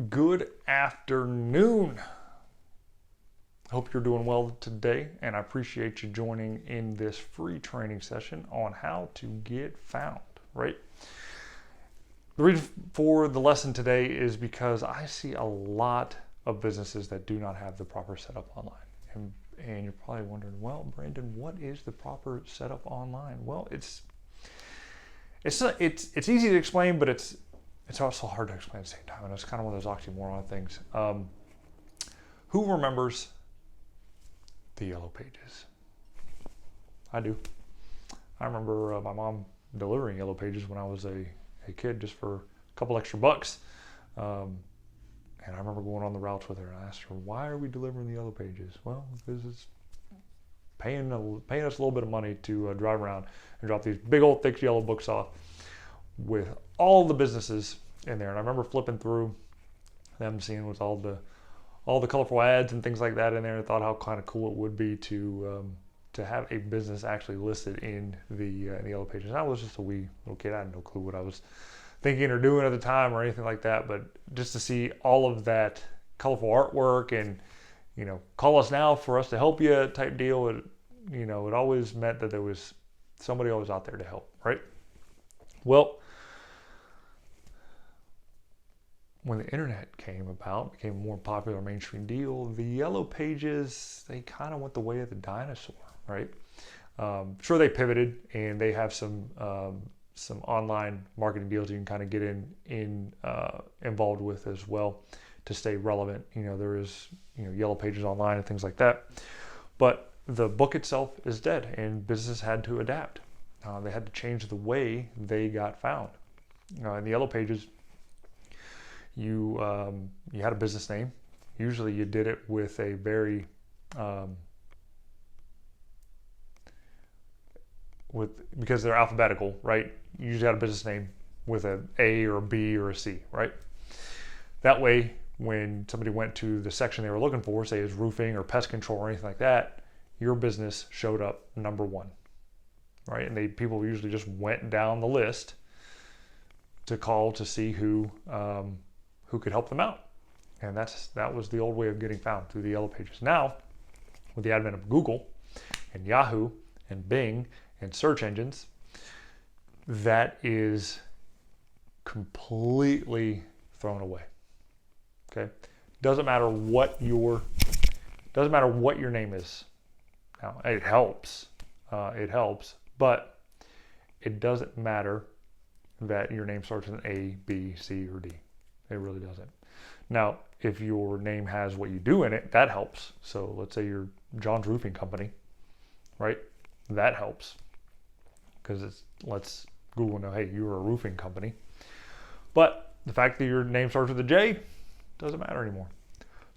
Good afternoon. Hope you're doing well today, and I appreciate you joining in this free training session on how to get found, right? The reason for the lesson today is because I see a lot of businesses that do not have the proper setup online. And you're probably wondering, well, Brandon, what is the proper setup online? Well, it's easy to explain, but it's also hard to explain at the same time, and it's kind of one of those oxymoron things. Who remembers the Yellow Pages? I do. I remember my mom delivering Yellow Pages when I was a kid, just for a couple extra bucks. And I remember going on the routes with her, and I asked her, why are we delivering the Yellow Pages? Well, because it's paying us a little bit of money to drive around and drop these big old thick yellow books off with all the businesses in there. And I remember flipping through them, seeing with all the colorful ads and things like that in there, and thought how kind of cool it would be to have a business actually listed in the Yellow Pages. And I was just a wee little kid. I had no clue what I was thinking or doing at the time or anything like that, but just to see all of that colorful artwork and, call us now for us to help you type deal, it always meant that there was somebody always out there to help, right? Well, when the internet came about, became a more popular mainstream deal, the Yellow Pages, they kind of went the way of the dinosaur, right? Sure, they pivoted, and they have some online marketing deals you can kind of get involved with as well to stay relevant. There is Yellow Pages online and things like that, but the book itself is dead, and businesses had to adapt. They had to change the way they got found. In the Yellow Pages, you had a business name. Usually, you did it with a very because they're alphabetical, right? You usually had a business name with an A or a B or a C, right? That way, when somebody went to the section they were looking for, say as roofing or pest control or anything like that, your business showed up number one, right? And people usually just went down the list to call to see who could help them out. And that was the old way of getting found, through the Yellow Pages. Now, with the advent of Google and Yahoo and Bing and search engines, that is completely thrown away. Okay, doesn't matter what your name is. Now, it helps, but it doesn't matter that your name starts with an A, B, C, or D. It really doesn't. Now, if your name has what you do in it, that helps. So let's say you're John's Roofing Company, right? That helps, because it lets Google know, hey, you're a roofing company. But the fact that your name starts with a J doesn't matter anymore.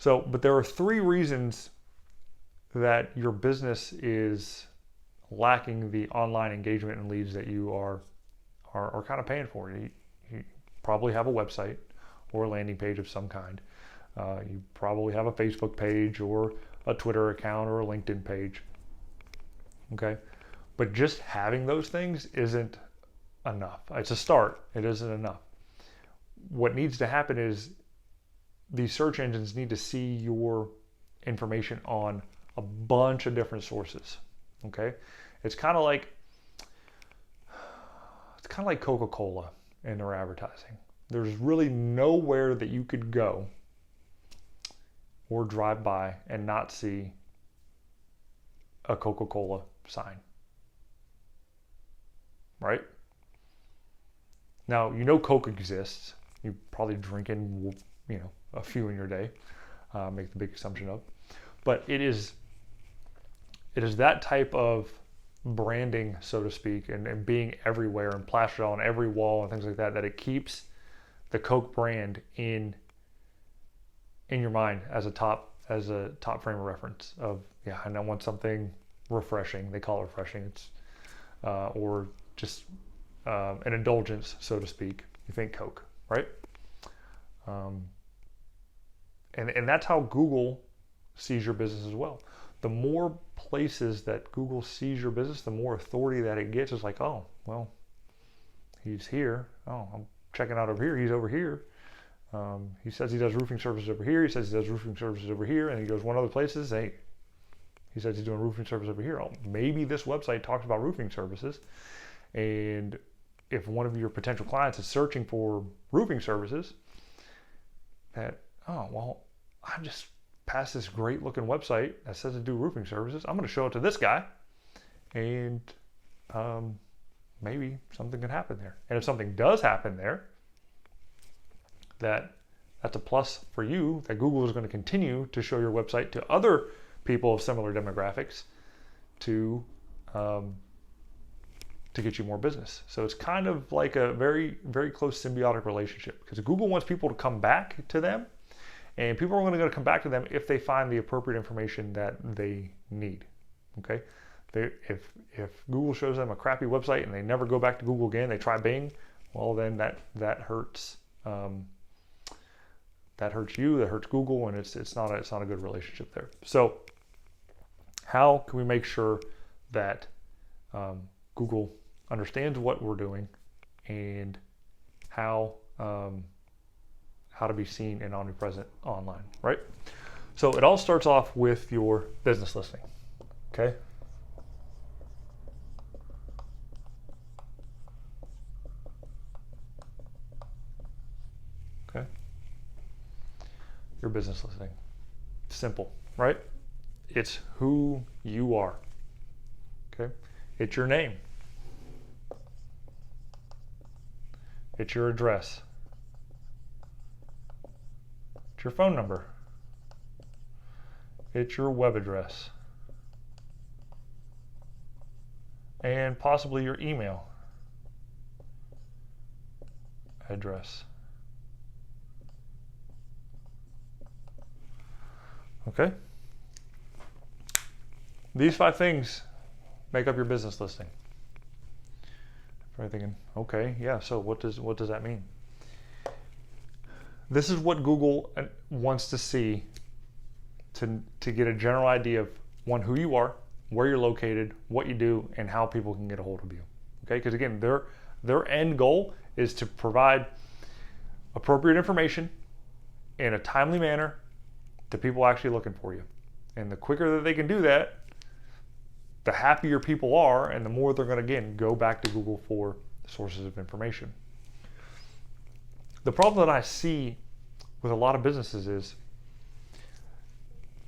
But there are 3 reasons that your business is lacking the online engagement and leads that you are kind of paying for. You probably have a website or a landing page of some kind. You probably have a Facebook page or a Twitter account or a LinkedIn page. Okay, but just having those things isn't enough. It's a start. It isn't enough. What needs to happen is these search engines need to see your information on a bunch of different sources. Okay, it's kind of like Coca-Cola in their advertising. There's really nowhere that you could go or drive by and not see a Coca-Cola sign, right? Now, Coke exists. You probably drinking, a few in your day, make the big assumption of. But it is that type of branding, so to speak, and being everywhere and plastered on every wall and things like that, that it keeps the Coke brand in your mind as a top frame of reference of, and I want something refreshing. They call it refreshing. It's or just an indulgence, so to speak. You think Coke, right? And that's how Google sees your business as well. The more places that Google sees your business, the more authority that it gets. It's like, oh, well, he's here. Oh, I'm checking out over here. He's over here. He says he does roofing services over here. He says he does roofing services over here. And he goes one other places. Hey, he says he's doing roofing service over here. Oh, maybe this website talks about roofing services. And if one of your potential clients is searching for roofing services, that, oh, well, I just passed this great looking website that says to do roofing services. I'm going to show it to this guy. And maybe something can happen there. And if something does happen there, that's a plus for you, that Google is going to continue to show your website to other people of similar demographics to get you more business. So it's kind of like a very, very close symbiotic relationship, because Google wants people to come back to them, and people are only going to come back to them if they find the appropriate information that they need. Okay, if Google shows them a crappy website and they never go back to Google again, they try Bing, well then that hurts. That hurts you, that hurts Google, and it's not a good relationship there. So how can we make sure that Google understands what we're doing and how to be seen and omnipresent online, right? So it all starts off with your business listing, okay? Okay. Your business listing. Simple, right? It's who you are. Okay? It's your name. It's your address. It's your phone number. It's your web address. And possibly your email address. Okay? These 5 things make up your business listing. You're thinking, okay, yeah, so what does that mean? This is what Google wants to see to get a general idea of, one, who you are, where you're located, what you do, and how people can get a hold of you. Okay? Because again, their end goal is to provide appropriate information in a timely manner to people actually looking for you. And the quicker that they can do that, the happier people are, and the more they're going to, again, go back to Google for sources of information. The problem that I see with a lot of businesses is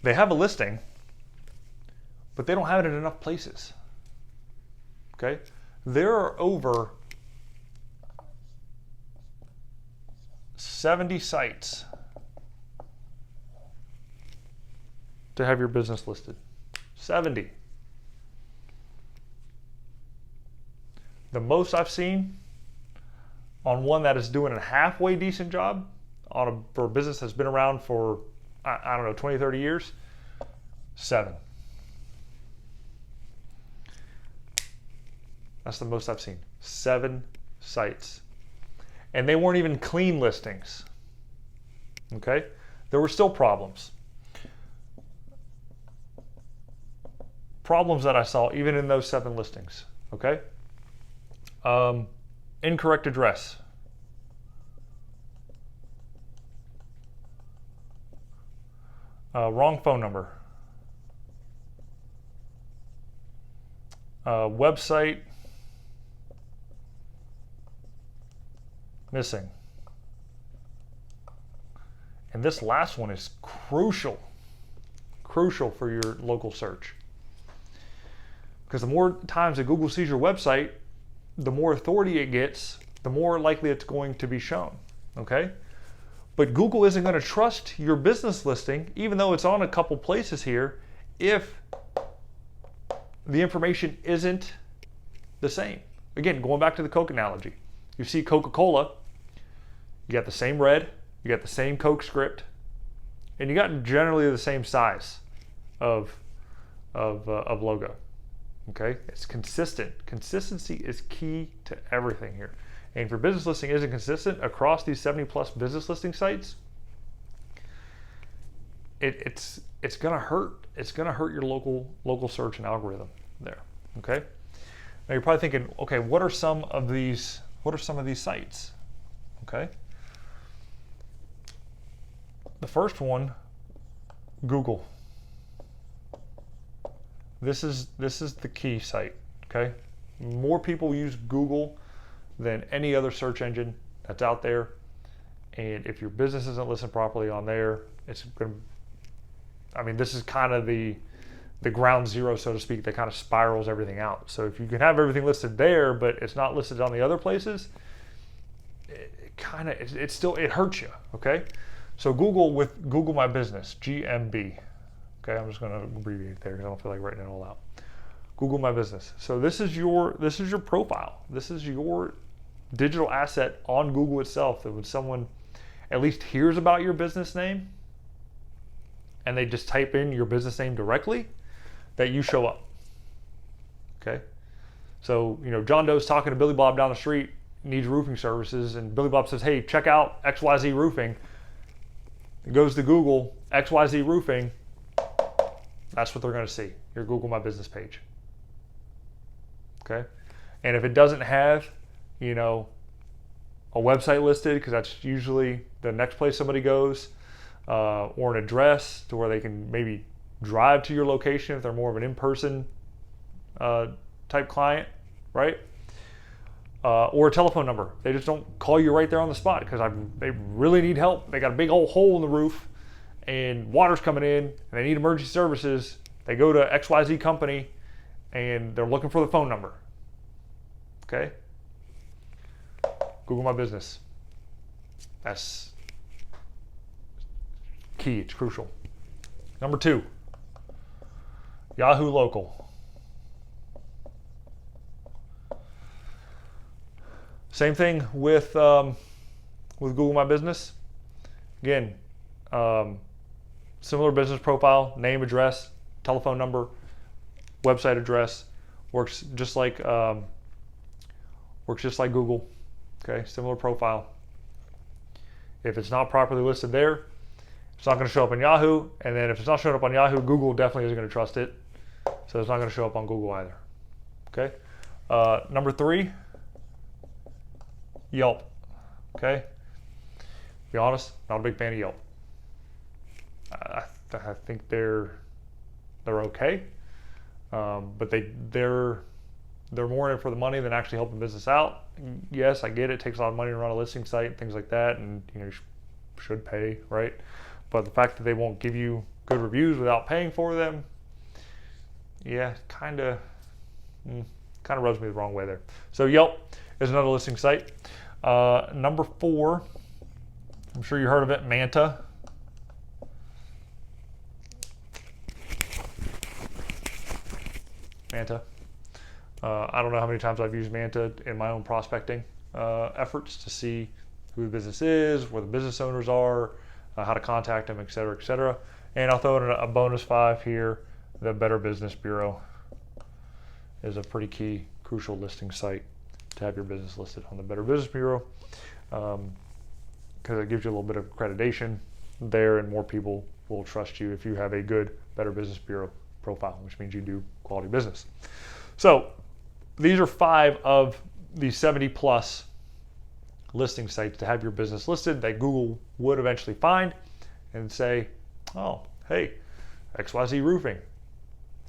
they have a listing, but they don't have it in enough places. Okay? There are over 70 sites to have your business listed. 70. The most I've seen on one that is doing a halfway decent job for a business that's been around for, I don't know, 20, 30 years, 7. That's the most I've seen. 7 sites. And they weren't even clean listings. Okay? There were still problems. Problems that I saw even in those 7 listings. Okay? Incorrect address. Wrong phone number. Website missing. And this last one is crucial for your local search. Because the more times that Google sees your website, the more authority it gets, the more likely it's going to be shown, okay? But Google isn't going to trust your business listing, even though it's on a couple places here, if the information isn't the same. Again, going back to the Coke analogy. You see Coca-Cola, you got the same red, you got the same Coke script, and you got generally the same size of logo. Okay, it's consistent. Consistency is key to everything here. And if your business listing isn't consistent across these 70 plus business listing sites, it's gonna hurt. It's gonna hurt your local search and algorithm there. Okay. Now you're probably thinking, okay, what are some of these sites? Okay. The first one, Google. This is the key site, okay? More people use Google than any other search engine that's out there. And if your business isn't listed properly on there, it's going to, I mean, this is kind of the ground zero, so to speak, that kind of spirals everything out. So if you can have everything listed there, but it's not listed on the other places, it hurts you, okay? So Google with Google My Business, GMB. Okay, I'm just going to abbreviate there because I don't feel like writing it all out. Google My Business. So this is your profile. This is your digital asset on Google itself. That when someone at least hears about your business name and they just type in your business name directly, that you show up. Okay. So, John Doe's talking to Billy Bob down the street, needs roofing services, and Billy Bob says, hey, check out XYZ Roofing. It goes to Google, XYZ Roofing. That's what they're going to see, your Google My Business page. Okay? And if it doesn't have, a website listed, because that's usually the next place somebody goes, or an address to where they can maybe drive to your location if they're more of an in-person type client, right? Or a telephone number. They just don't call you right there on the spot because they really need help. They got a big old hole in the roof and water's coming in and they need emergency services. They go to XYZ company and they're looking for the phone number. Okay? Google My Business. That's key. It's crucial. Number 2, Yahoo Local. Same thing with Google My Business. Again, similar business profile, name, address, telephone number, website address. Works just like Google. Okay, similar profile. If it's not properly listed there, it's not going to show up in Yahoo. And then if it's not showing up on Yahoo, Google definitely isn't going to trust it. So it's not going to show up on Google either. Okay. Number 3, Yelp. Okay. To be honest, not a big fan of Yelp. I think they're okay, but they're more in it for the money than actually helping business out. Yes, I get it. It takes a lot of money to run a listing site and things like that, and you should pay, right? But the fact that they won't give you good reviews without paying for them, yeah, kind of rubs me the wrong way there. So Yelp is another listing site. Number 4, I'm sure you heard of it, Manta. Manta. I don't know how many times I've used Manta in my own prospecting efforts to see who the business is, where the business owners are, how to contact them, et cetera, et cetera. And I'll throw in a bonus 5 here. The Better Business Bureau is a pretty key, crucial listing site to have your business listed on the Better Business Bureau, because it gives you a little bit of accreditation there, and more people will trust you if you have a good Better Business Bureau profile, which means you do quality business. So these are 5 of the 70 plus listing sites to have your business listed that Google would eventually find and say, oh, hey, XYZ Roofing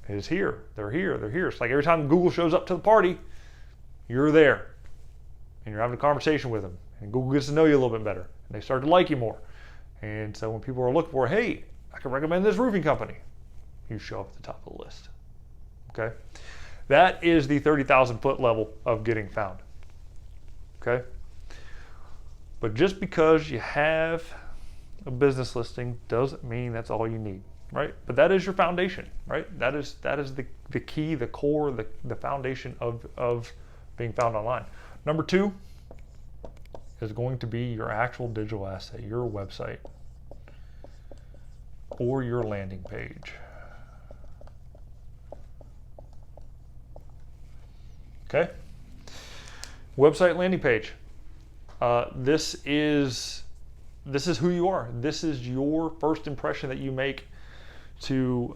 is here. They're here. They're here. It's like every time Google shows up to the party, you're there and you're having a conversation with them, and Google gets to know you a little bit better and they start to like you more. And so when people are looking for, hey, I can recommend this roofing company, you show up at the top of the list. Okay. That is the 30,000 foot level of getting found. Okay. But just because you have a business listing doesn't mean that's all you need, right? But that is your foundation, right? That is the key, the core, the foundation of being found online. Number 2 is going to be your actual digital asset, your website or your landing page. Okay. Website, landing page. This is who you are. This is your first impression that you make to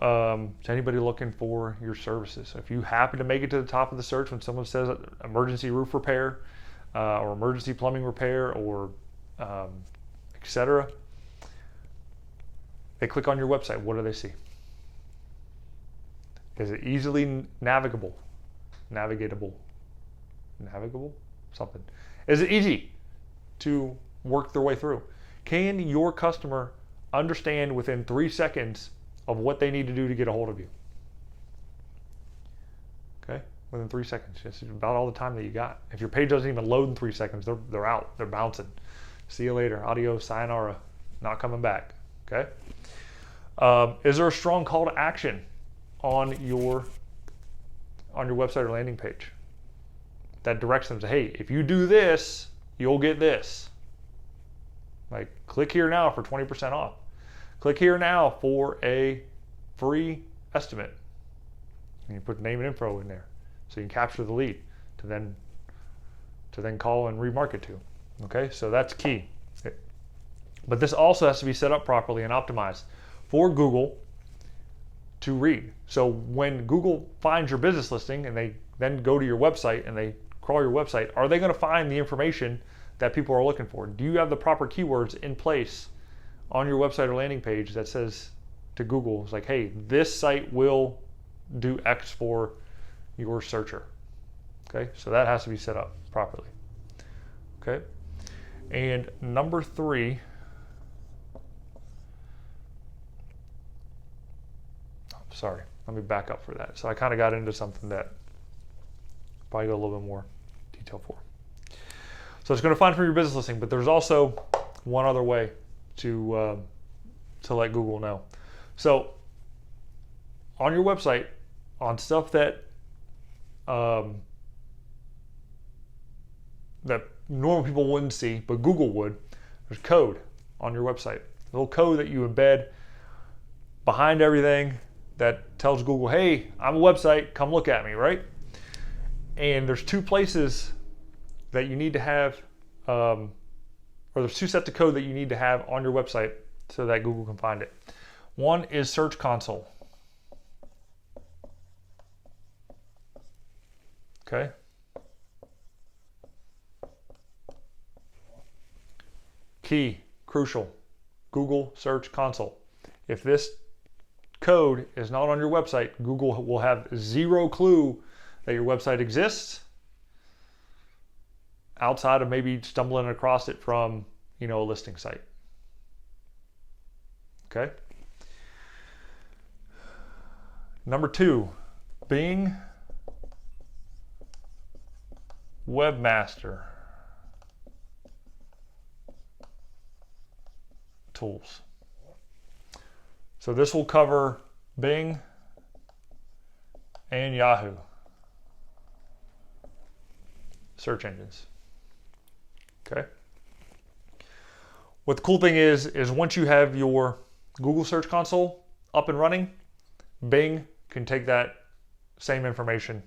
anybody looking for your services. If you happen to make it to the top of the search when someone says emergency roof repair or emergency plumbing repair or etc., They click on your website. What do they see? Is it easily navigable? Navigatable? Something. Is it easy to work their way through? Can your customer understand within 3 seconds of what they need to do to get a hold of you? Okay, within 3 seconds. That's about all the time that you got. If your page doesn't even load in 3 seconds, they're out. They're bouncing. See you later. Adios, sayonara. Not coming back. Okay. Is there a strong call to action on your website or landing page that directs them to, hey, if you do this, you'll get this? Like, click here now for 20% off. Click here now for a free estimate. And you put name and info in there so you can capture the lead to then call and remarket to. Okay, so that's key. But this also has to be set up properly and optimized for Google to read. So when Google finds your business listing and they then go to your website and they crawl your website, are they going to find the information that people are looking for? Do you have the proper keywords in place on your website or landing page that says to Google, it's like, hey, this site will do X for your searcher? Okay, so that has to be set up properly. Okay, and number 3, sorry, let me back up for that. So I kind of got into something that probably go a little bit more detail for. So it's going to find from your business listing, but there's also one other way to let Google know. So on your website, on stuff that that normal people wouldn't see, but Google would, there's code on your website. A little code that you embed behind everything that tells Google, hey, I'm a website, come look at me, right? And there's 2 places that you need to have, or there's 2 sets of code that you need to have on your website so that Google can find it. One is Search Console. Okay. Key, crucial, Google Search Console. If this code is not on your website, Google will have 0 clue that your website exists, outside of maybe stumbling across it from, a listing site. Okay. Number 2, Bing Webmaster Tools. So this will cover Bing and Yahoo search engines. Okay. What the cool thing is once you have your Google Search Console up and running, Bing can take that same information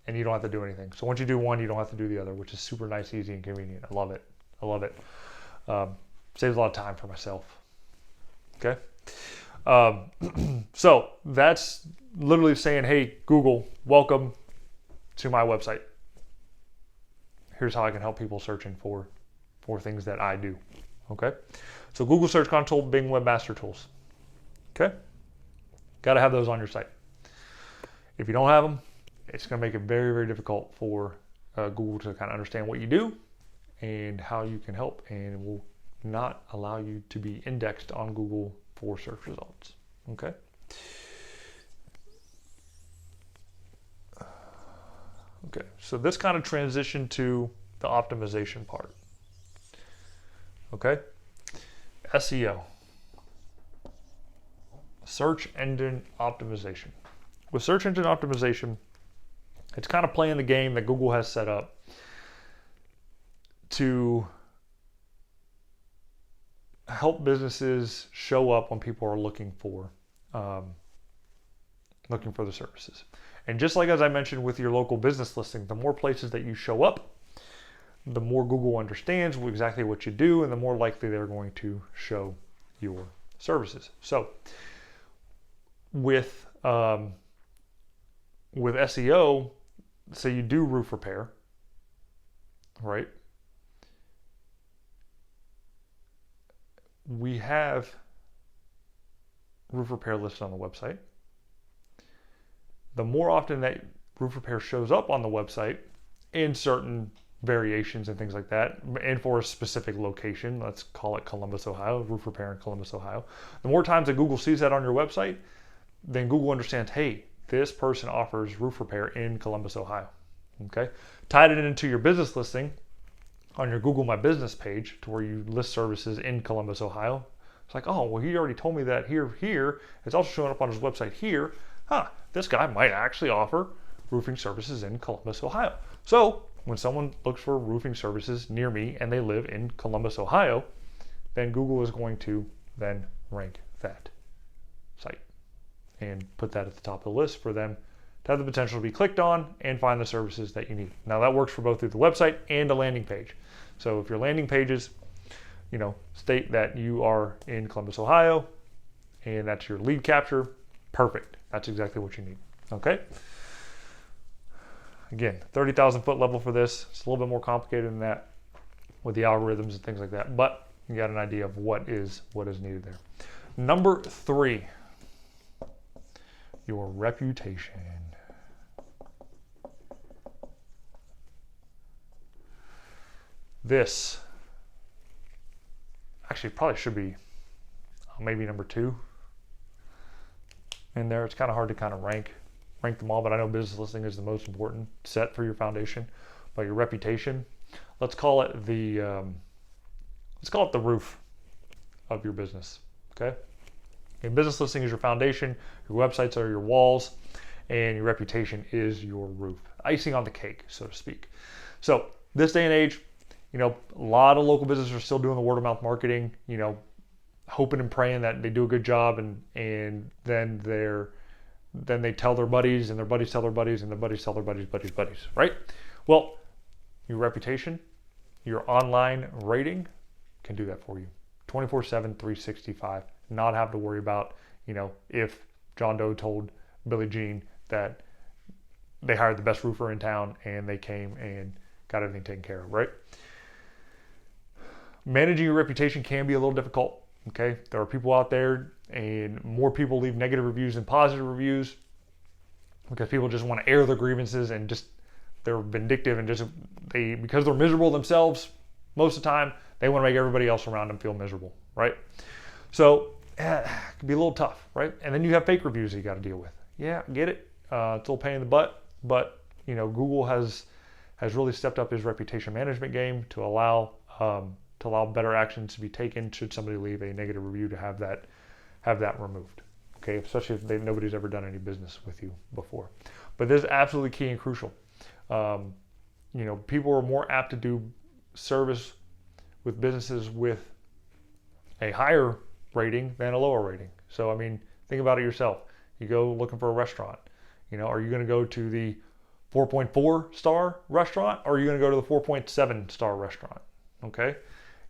and you don't have to do anything. So once you do one, you don't have to do the other, which is super nice, easy, and convenient. I love it. I love it. Saves a lot of time for myself. Okay. So that's literally saying, hey, Google, welcome to my website. Here's how I can help people searching for things that I do. Okay. So Google Search Console, Bing Webmaster Tools. Okay. Got to have those on your site. If you don't have them, it's going to make it very, very difficult for Google to kind of understand what you do and how you can help, and it will not allow you to be indexed on Google for search results. Okay. Okay, so this kind of transition to the optimization part. Okay, SEO, search engine optimization. With search engine optimization, it's kind of playing the game that Google has set up to help businesses show up when people are looking for the services. And just like as I mentioned with your local business listing, the more places that you show up, the more Google understands exactly what you do, and the more likely they're going to show your services. So with SEO, say you do roof repair, right? We have roof repair listed on the website, the more often that roof repair shows up on the website in certain variations and things like that, and for a specific location, let's call it Columbus, Ohio, roof repair in Columbus, Ohio. The more times that Google sees that on your website, then Google understands, hey, this person offers roof repair in Columbus, Ohio. Okay, tied it into your business listing on your Google My Business page to where you list services in Columbus, Ohio. It's like, oh, well, he already told me that here. It's also showing up on his website here. This guy might actually offer roofing services in Columbus, Ohio. So when someone looks for roofing services near me and they live in Columbus, Ohio, then Google is going to then rank that site and put that at the top of the list for them to have the potential to be clicked on and find the services that you need. Now that works for both through the website and a landing page. So if your landing pages, state that you are in Columbus, Ohio, and that's your lead capture, perfect. That's exactly what you need. Okay. Again, 30,000 foot level for this. It's a little bit more complicated than that with the algorithms and things like that, but you got an idea of what is needed there. Number 3, your reputation. This actually probably should be maybe number 2 in there. It's kind of hard to kind of rank them all, but I know business listing is the most important set for your foundation. But your reputation, let's call it the roof of your business. Okay. And business listing is your foundation, your websites are your walls, and your reputation is your roof. Icing on the cake, so to speak. So this day and age, a lot of local businesses are still doing the word of mouth marketing, hoping and praying that they do a good job, and then they tell their buddies, and their buddies tell their buddies, and their buddies tell their buddies, right? Well, your reputation, your online rating can do that for you. 24/7, 365, not have to worry about, if John Doe told Billie Jean that they hired the best roofer in town and they came and got everything taken care of, right? Managing your reputation can be a little difficult. Okay, there are people out there, and more people leave negative reviews than positive reviews because people just want to air their grievances and just they're vindictive and because they're miserable themselves most of the time, they want to make everybody else around them feel miserable, right? So it can be a little tough, right? And then you have fake reviews that you got to deal with. Yeah, get it. It's a little pain in the butt, but Google has really stepped up his reputation management game to allow better actions to be taken should somebody leave a negative review, to have that removed. Okay, especially if nobody's ever done any business with you before. But this is absolutely key and crucial. People are more apt to do service with businesses with a higher rating than a lower rating. So I mean, think about it yourself. You go looking for a restaurant. Are you going to go to the 4.4 star restaurant, or are you going to go to the 4.7 star restaurant? Okay.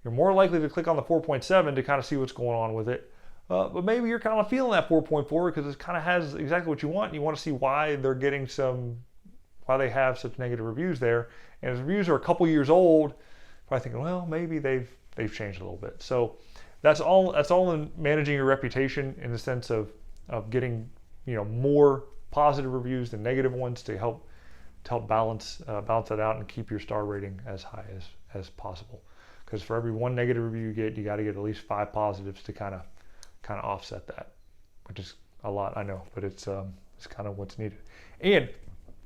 You're more likely to click on the 4.7 to kind of see what's going on with it. But maybe you're kind of feeling that 4.4 because it kind of has exactly what you want. And you want to see why why they have such negative reviews there. And if reviews are a couple years old, probably thinking, well, maybe they've changed a little bit. So that's all in managing your reputation, in the sense of getting, more positive reviews than negative ones to help balance it out and keep your star rating as high as possible. Because for every one negative review you got to get at least 5 positives to kind of offset that, which is a lot, I know, but it's kind of what's needed. And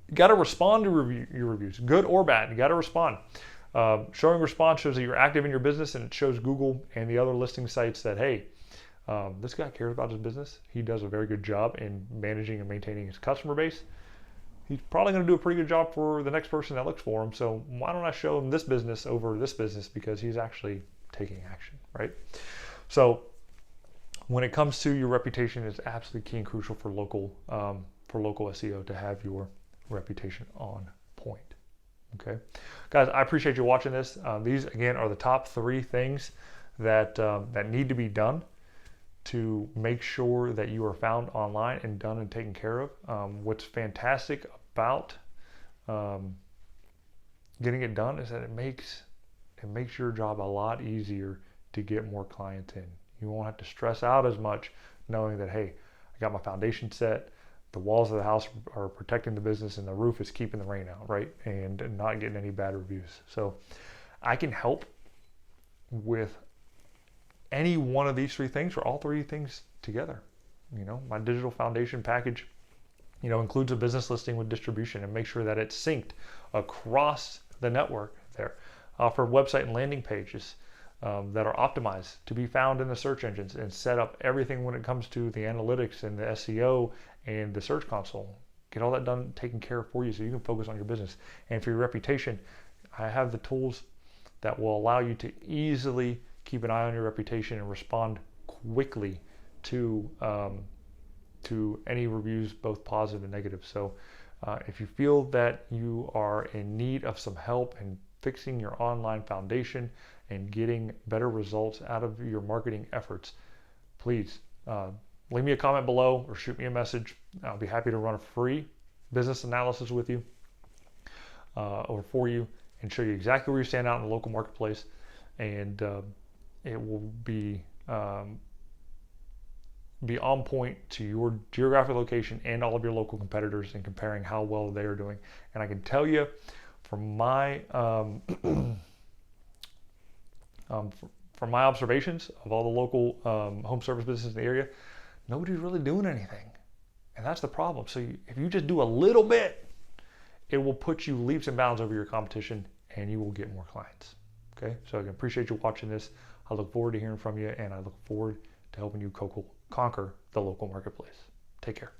you got to respond to your reviews, good or bad. You got to respond. Showing response shows that you're active in your business, and it shows Google and the other listing sites that, hey, this guy cares about his business. He does a very good job in managing and maintaining his customer base. He's probably going to do a pretty good job for the next person that looks for him. So why don't I show him this business over this business, because he's actually taking action, right? So when it comes to your reputation, it's absolutely key and crucial for local SEO to have your reputation on point. Okay, guys, I appreciate you watching this. These again are the top 3 things that need to be done to make sure that you are found online and done and taken care of. What's fantastic about getting it done is that it makes your job a lot easier to get more clients in. You won't have to stress out as much knowing that, hey, I got my foundation set, the walls of the house are protecting the business, and the roof is keeping the rain out, right? And not getting any bad reviews. So I can help with any one of these three things or all three things together. My digital foundation package, includes a business listing with distribution and make sure that it's synced across the network there. Offer website and landing pages that are optimized to be found in the search engines, and set up everything when it comes to the analytics and the SEO and the search console. Get all that done, taken care of for you so you can focus on your business. And for your reputation, I have the tools that will allow you to easily keep an eye on your reputation and respond quickly to any reviews, both positive and negative. So if you feel that you are in need of some help in fixing your online foundation and getting better results out of your marketing efforts, please leave me a comment below or shoot me a message. I'll be happy to run a free business analysis with you or for you, and show you exactly where you stand out in the local marketplace. And it will be on point to your geographic location and all of your local competitors, and comparing how well they are doing. And I can tell you from my from my observations of all the local home service businesses in the area, nobody's really doing anything. And that's the problem. So if you just do a little bit, it will put you leaps and bounds over your competition, and you will get more clients. Okay, so I can appreciate you watching this. I look forward to hearing from you, and I look forward to helping you conquer the local marketplace. Take care.